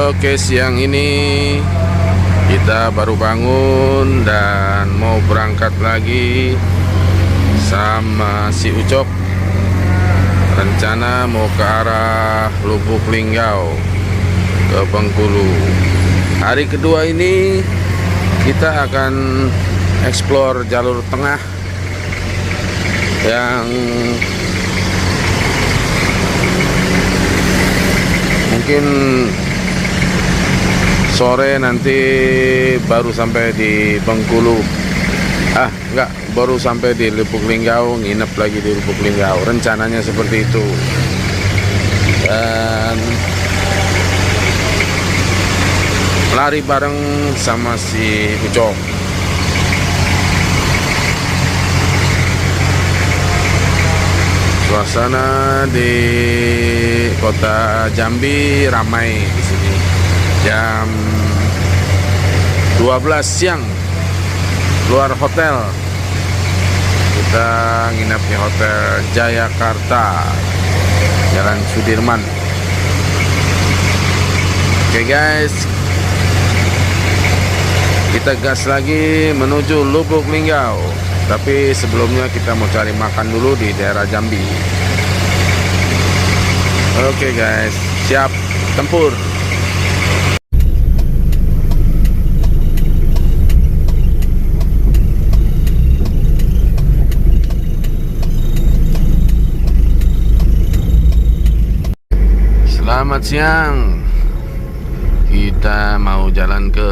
Oke, siang ini kita baru bangun dan mau berangkat lagi sama si Ucok. Rencana mau ke arah Lubuk Linggau ke Bengkulu. Hari kedua ini kita akan eksplor jalur tengah yang mungkin sore nanti baru sampai di Bengkulu. Enggak, baru sampai di Lubuk Linggau, nginep lagi di Lubuk Linggau. Rencananya seperti itu. Dan lari bareng sama si Ucok. Suasana di kota Jambi ramai di sini. Jam 12 siang keluar hotel. Kita nginap di Hotel Jayakarta, Jalan Sudirman. Oke guys, kita gas lagi menuju Lubuk Linggau. Tapi sebelumnya kita mau cari makan dulu di daerah Jambi. Oke guys, siap tempur. Selamat siang. Kita mau jalan ke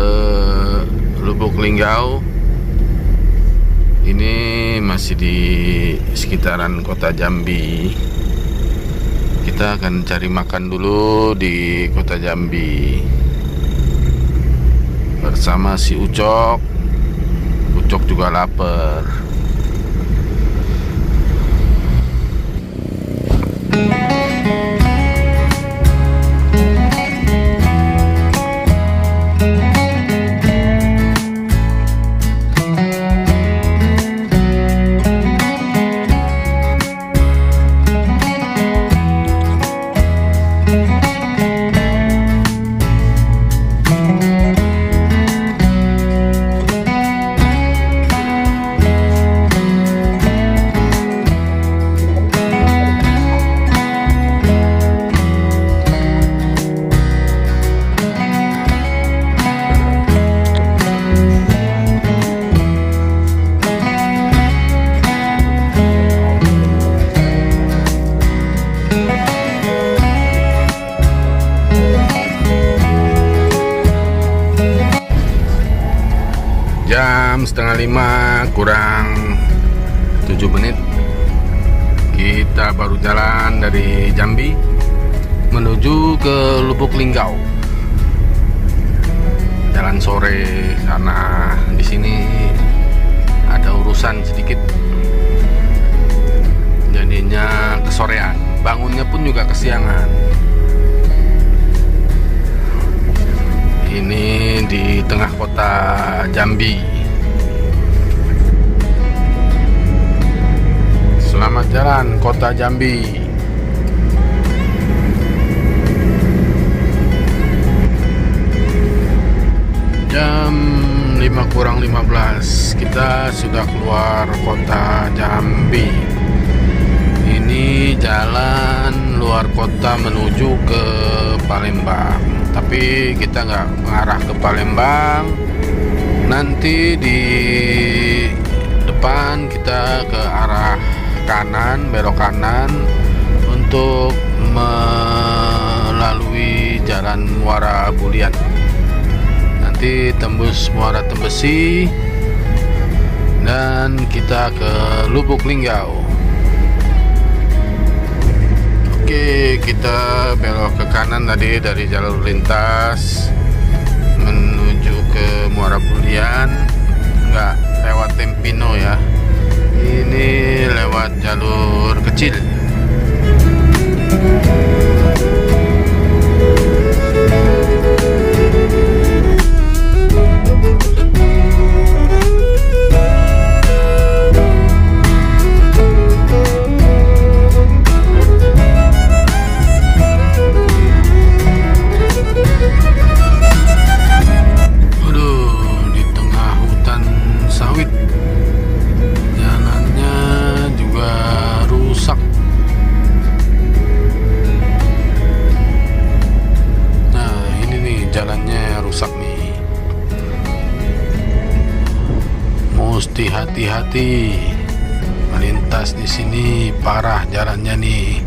Lubuk Linggau. Ini masih di sekitaran kota Jambi. Kita akan cari makan dulu di kota Jambi bersama si Ucok. Ucok juga lapar. Jam setengah 5 kurang 7 menit. Kita baru jalan dari Jambi menuju ke Lubuk Linggau. Jalan sore karena di sini ada urusan sedikit. Jadinya kesorean. Bangunnya pun juga kesiangan. Ini di tengah kota Jambi. Selamat jalan kota Jambi. Jam 5 kurang 15 kita sudah keluar kota Jambi. Ini jalan luar kota menuju ke Palembang. Tapi kita nggak mengarah ke Palembang. Nanti di depan kita ke arah kanan, belok kanan untuk melalui jalan Muara Bulian. Nanti tembus Muara Tembesi dan kita ke Lubuk Linggau. Oke, kita belok ke kanan tadi dari jalur lintas menuju ke Muara Bulian. Enggak lewat Tempino ya. Ini lewat jalur kecil. Muti hati-hati melintas di sini, parah jalannya nih.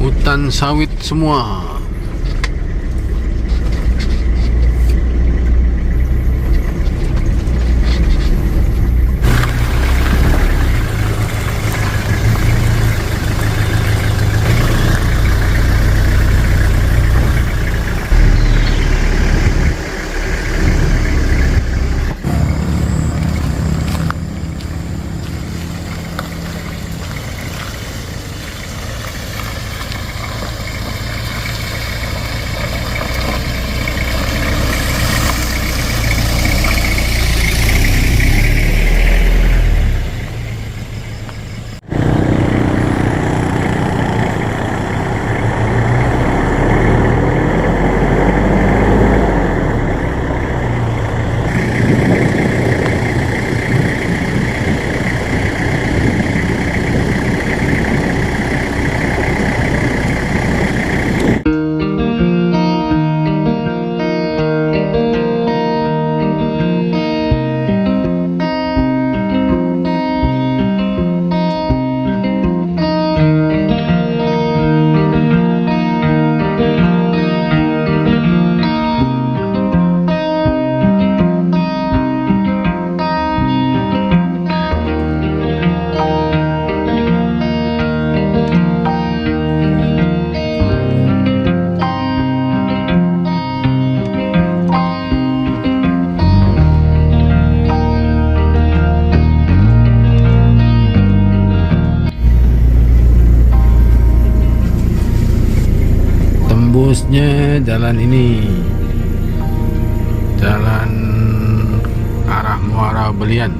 Hutan sawit semua. Tembusnya jalan ini, jalan arah Muara Bulian.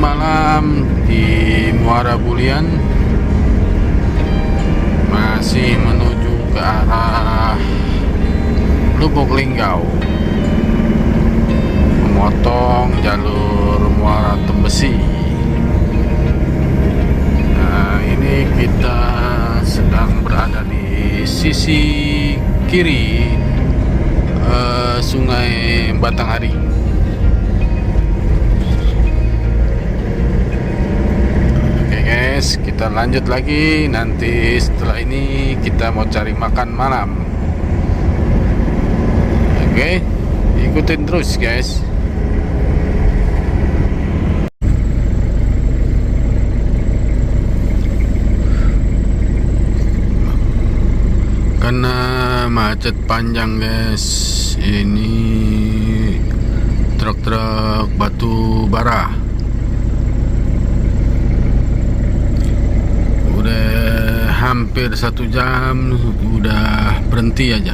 Malam di Muara Bulian, masih menuju ke arah Lubuk Linggau, memotong jalur Muara Tembesi. Nah, ini kita sedang berada di sisi kiri Sungai Batanghari. Kita lanjut lagi, nanti setelah ini kita mau cari makan malam. Oke, ikutin terus guys. Karena macet panjang guys, ini truk-truk batu bara. Hampir 1 jam udah berhenti aja.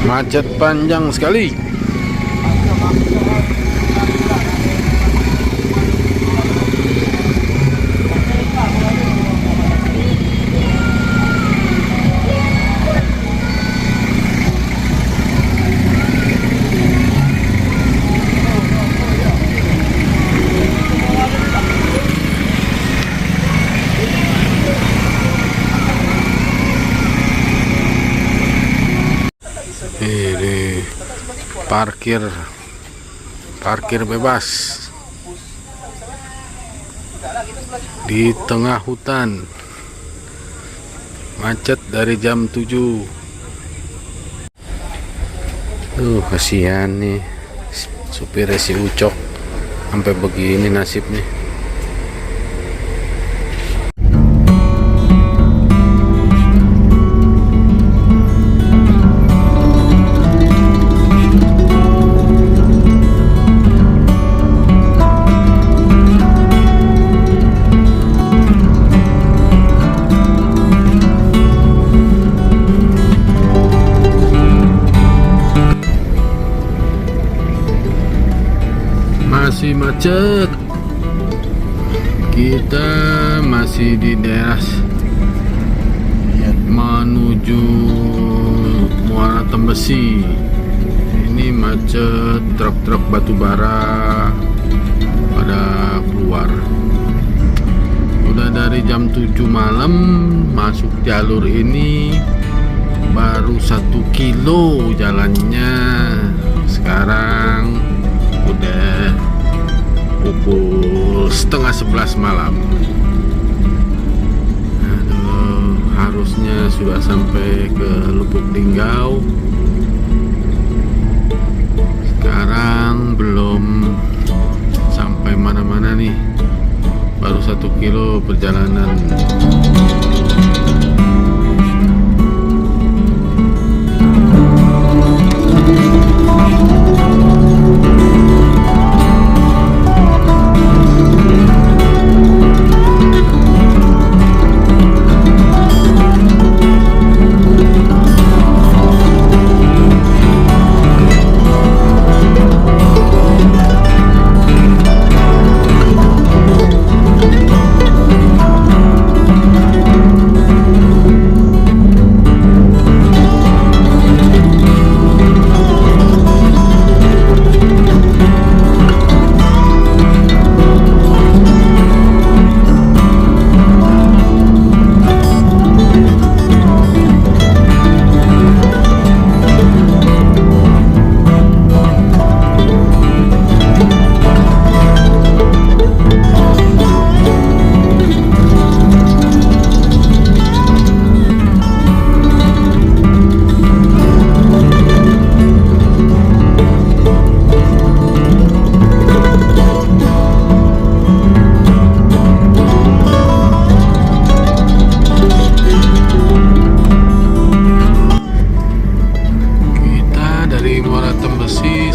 Macet panjang sekali. parkir bebas di tengah hutan, macet dari jam 7. Kasihan nih supir si Ucok, sampai begini nasibnya. Masih macet. Kita masih di daerah menuju Muara Tembesi. Ini macet, truk-truk batu bara pada keluar. Udah dari jam 7 malam masuk jalur ini, baru 1 kilo jalannya. Sekarang udah pukul setengah 11 malam. Aduh, harusnya sudah sampai ke Lubuk Linggau. Sekarang belum sampai mana-mana nih, baru 1 kilo perjalanan.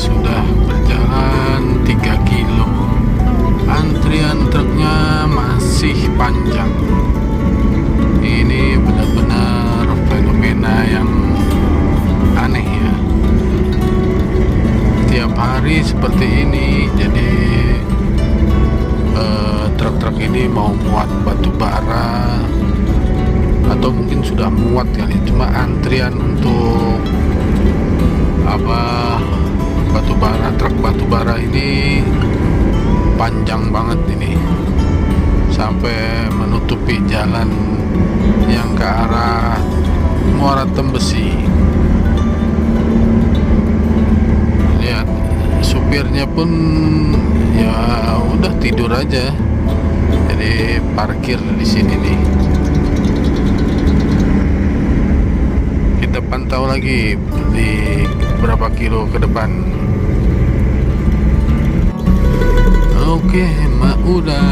Sudah berjalan 3 kilo. Antrian truknya masih panjang. Ini benar-benar fenomena yang aneh ya. Tiap hari seperti ini. Jadi truk-truk ini mau muat batu bara, atau mungkin sudah muat kali, cuma antrian untuk truk batu bara ini panjang banget ini, sampai menutupi jalan yang ke arah Muara Tembesi. Lihat, supirnya pun ya udah tidur aja, jadi parkir di sini nih. Kita pantau lagi di berapa kilo ke depan. Oke, udah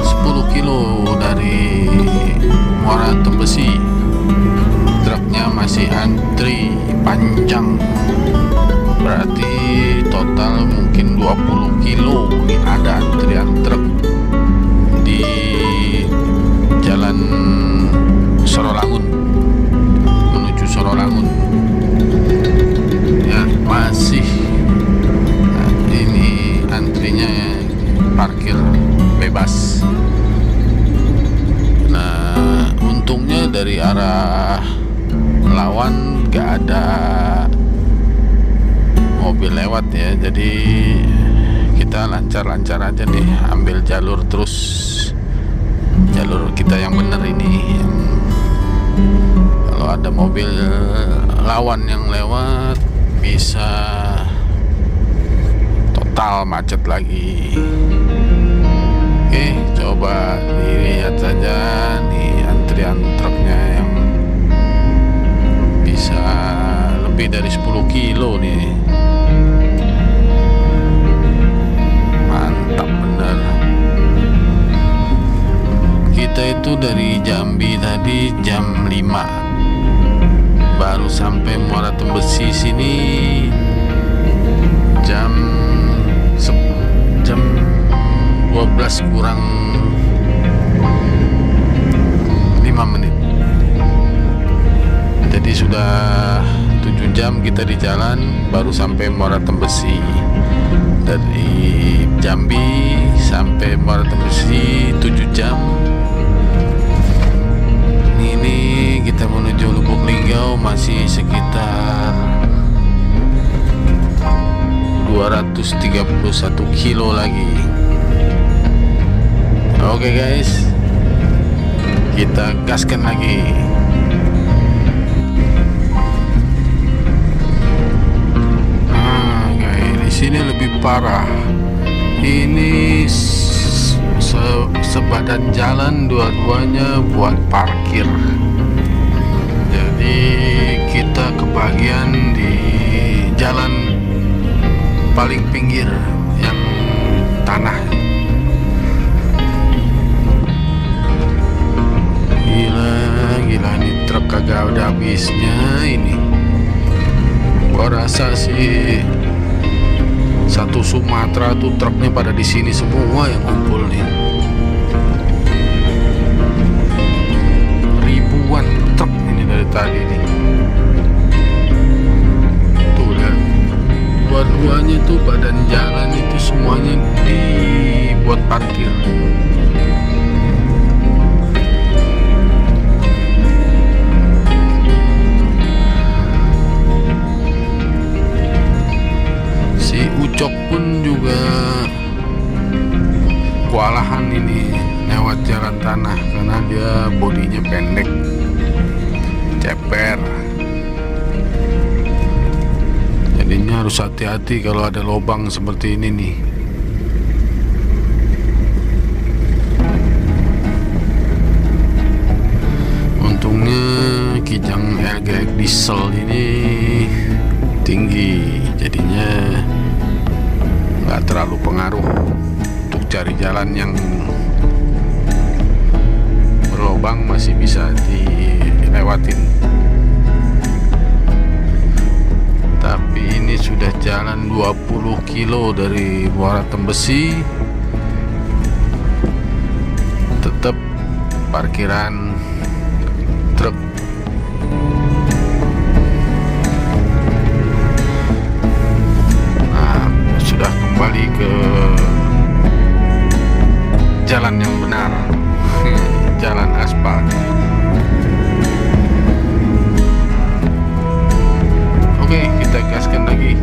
10 kilo dari Muara Tembesi. Truknya masih antri panjang. Berarti total mungkin 20 kilo nih ada antrian truk di jalan Sorolangun menuju Sorolangun. Ya, masih ini antrinya parkir bebas. Nah, untungnya dari arah lawan gak ada mobil lewat ya, jadi kita lancar-lancar aja nih, ambil jalur terus, jalur kita yang bener ini. Kalau ada mobil lawan yang lewat, bisa total macet lagi. Oke, coba dilihat saja nih antrian truknya yang bisa lebih dari 10 kilo nih. Mantap bener. Kita itu dari Jambi tadi jam 5, baru sampai Muara Tembesi sini jam 12 kurang 5 menit. Jadi sudah 7 jam kita di jalan, baru sampai Muara Tembesi. Dari Jambi sampai Muara Tembesi 7 jam. Ini kita menuju Lubuk Linggau masih sekitar 231 kilo lagi. Oke guys, kita gaskan lagi. Guys, di sini lebih parah. Ini sebadan jalan, dua-duanya buat parkir. Jadi kita kebagian di jalan paling pinggir yang tanah. Gila ini truk kagak ada habisnya ini. Gua rasa sih satu Sumatera tuh truknya pada di sini semua yang ngumpul nih. Ribuan truk ini dari tadi nih. Tuh lihat, dua-duanya tuh badan jalan itu semuanya dibuat parkir. Ucok pun juga kewalahan ini lewat jalan tanah karena dia bodinya pendek, ceper. Jadinya harus hati-hati kalau ada lubang seperti ini nih. Untungnya kijang RGX diesel ini tinggi, jadinya nggak terlalu pengaruh untuk cari jalan yang berlubang, masih bisa dilewatin. Tapi ini sudah jalan 20 kilo dari Muara Tembesi, tetap parkiran truk. Sudah kembali ke jalan yang benar, jalan aspal. Oke, kita gaskan lagi.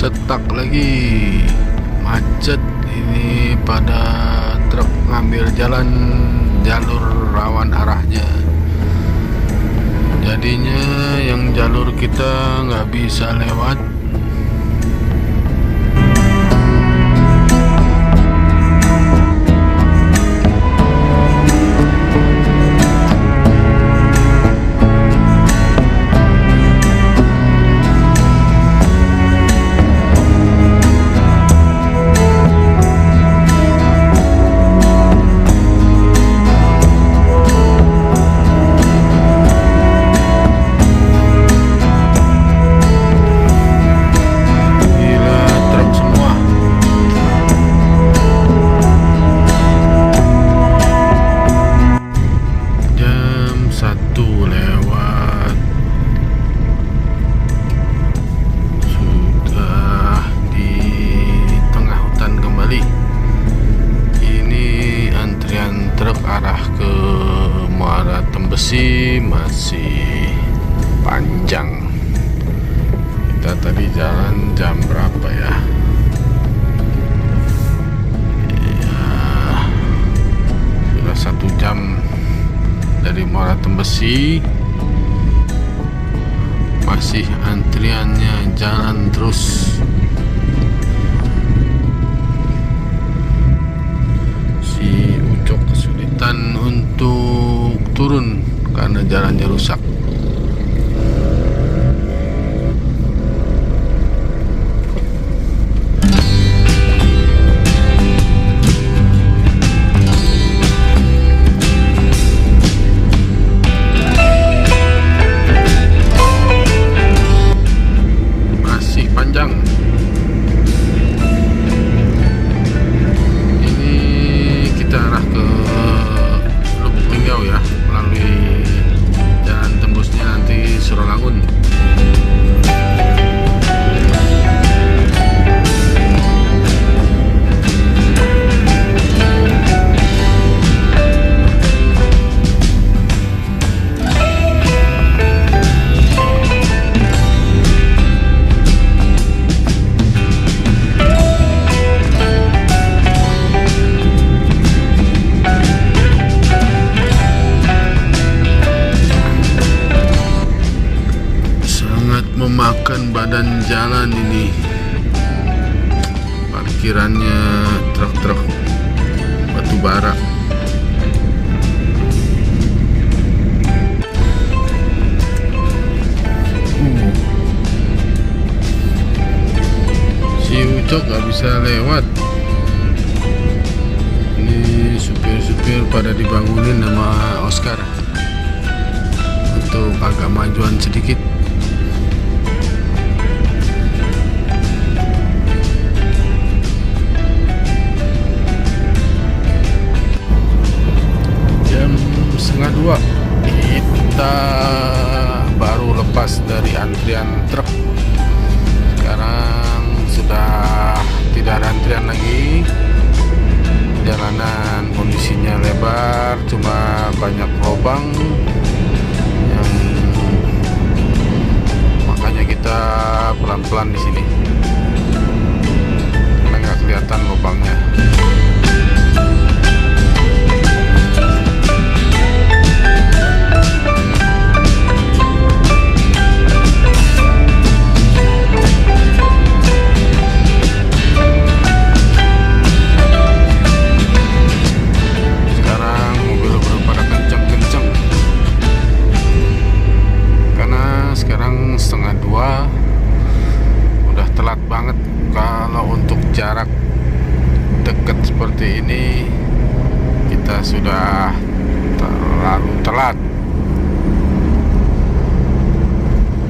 Setak lagi, macet ini pada truk ngambil jalan jalur rawan arahnya. Jadinya yang jalur kita nggak bisa lewat. panjang. Kita tadi jalan jam berapa ya? Sudah 1 jam dari Muara Tembesi. Masih antriannya jalan terus. Si Ucok kesulitan untuk turun karena jalannya rusak. Memakan badan jalan ini, parkirannya truk-truk batu bara. Si Ucok gak bisa lewat. Ini supir-supir pada dibangunin sama Oscar untuk agak majuan sedikit. Setengah 2 kita baru lepas dari antrian truk. Sekarang sudah tidak ada antrian lagi. Jalanan kondisinya lebar, cuma banyak lubang yang makanya kita pelan-pelan di sini karena nggak kelihatan lubangnya. Jarak dekat seperti ini kita sudah terlalu telat.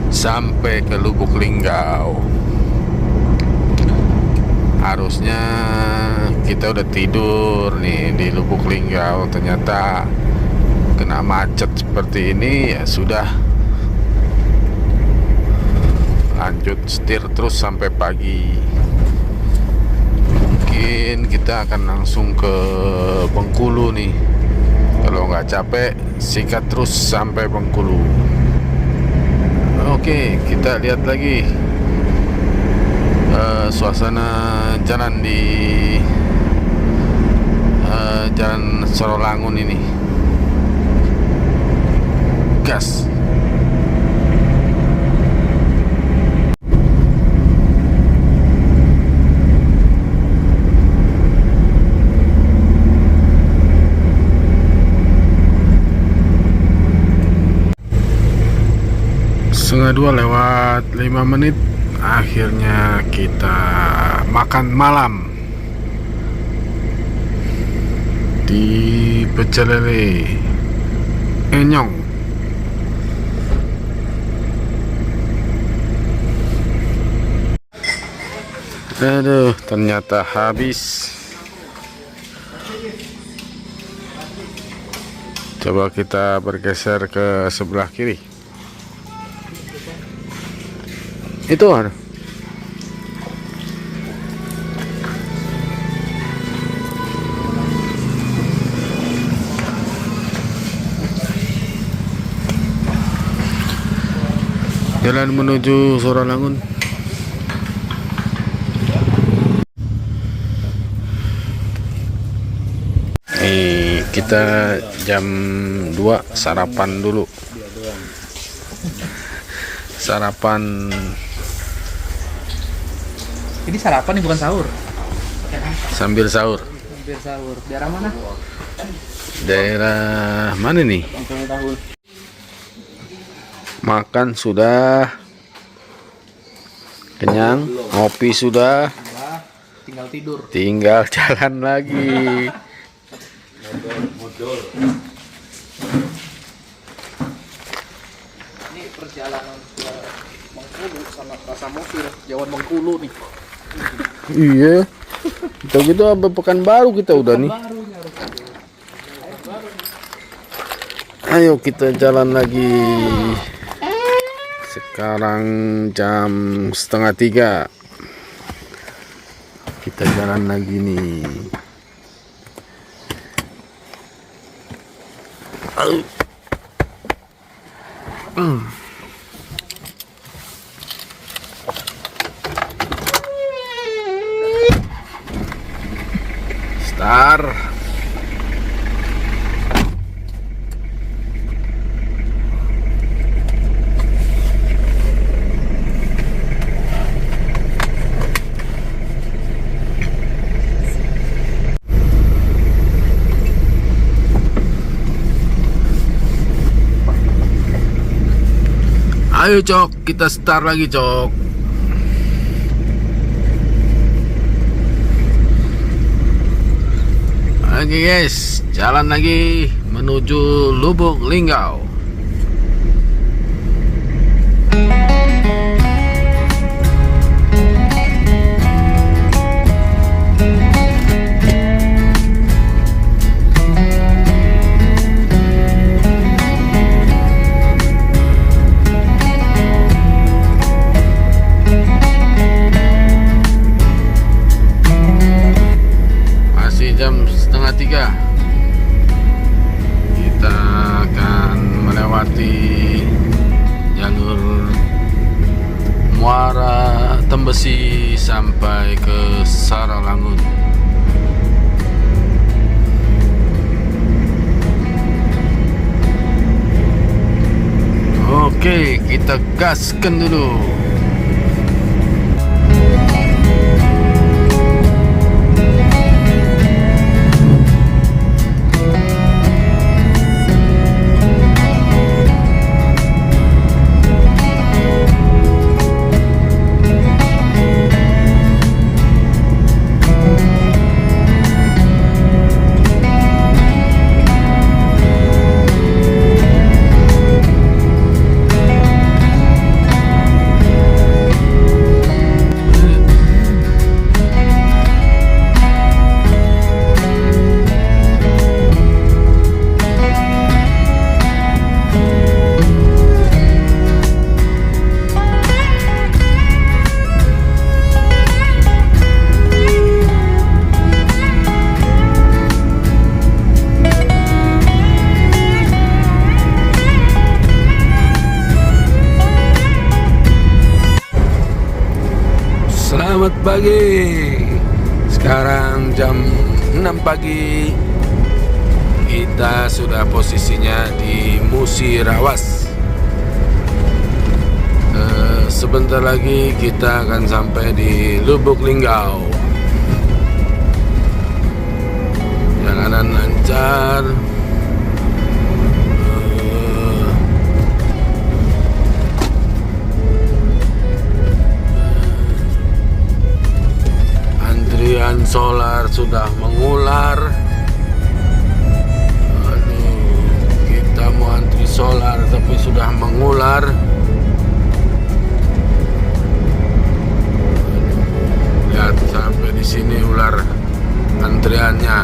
Sampai ke Lubuk Linggau harusnya kita udah tidur nih di Lubuk Linggau, ternyata kena macet seperti ini. Ya sudah, lanjut setir terus sampai pagi. Mungkin kita akan langsung ke Bengkulu nih. Kalau nggak capek, sikat terus sampai Bengkulu. Oke, kita lihat lagi suasana jalan di Jalan Sorolangun ini. Gas. Setengah 2 lewat 5 menit akhirnya kita makan malam di Pecel Lele Enyong. Aduh, ternyata habis. Coba kita bergeser ke sebelah kiri. Itu ada. Jalan menuju Soralangun. Kita jam 2 sarapan dulu. Sarapan. Ini sarapan nih, bukan sahur. Sambil sahur. Hampir sahur. Daerah mana? Daerah mana nih? Tahun. Makan sudah. Kenyang, ngopi sudah. Tinggal tidur. Tinggal jalan lagi. Ini perjalanan ke Bengkulu sama Rasa Mobil, Jawan Bengkulu nih. Iya. Kita gitu apa Pekanbaru kita udah nih. Ayo kita jalan lagi. Sekarang jam 2:30. Kita jalan lagi nih. Star. Ayo Cok, kita start lagi Cok. Oke guys, jalan lagi menuju Lubuk Linggau. Jam 2:30 kita akan melewati jalur Muara Tembesi sampai ke Saralangun. Oke, kita gaskan dulu. Selamat pagi. Sekarang jam 6 pagi. Kita sudah posisinya di Musirawas. Sebentar lagi kita akan sampai di Lubuk Linggau. Jalanan lancar. Antrian solar sudah mengular. Aduh, kita mau antri solar tapi sudah mengular. Lihat sampai di sini ular antriannya.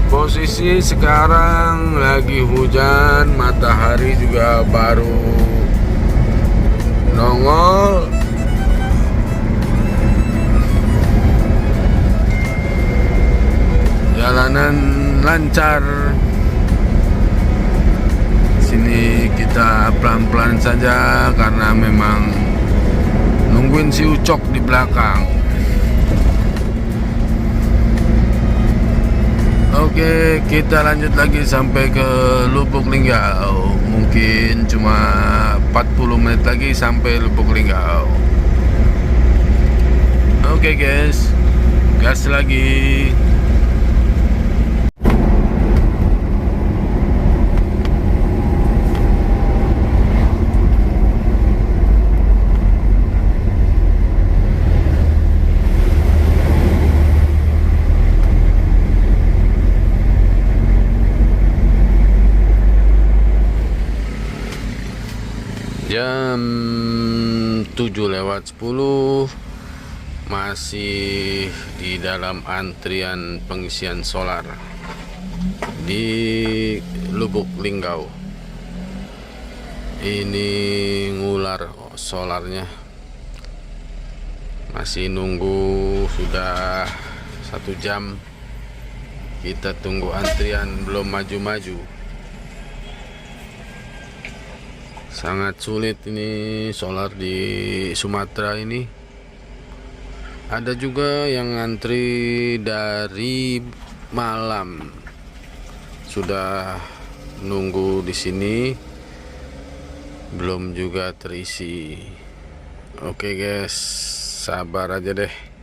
Posisi sekarang lagi hujan, matahari juga baru nongol. Jalanan lancar. pelan-pelan saja karena memang nungguin si Ucok di belakang. Oke, kita lanjut lagi sampai ke Lubuk Linggau. Mungkin cuma 40 menit lagi sampai Lubuk Linggau. Oke guys, gas lagi. Jam 7:10 masih di dalam antrian pengisian solar di Lubuk Linggau. Ini ngular solarnya, masih nunggu sudah 1 jam. Kita tunggu antrian belum maju-maju. Sangat sulit ini solar di Sumatera ini. Ada juga yang ngantri dari malam, sudah nunggu di sini belum juga terisi. Oke guys, sabar aja deh.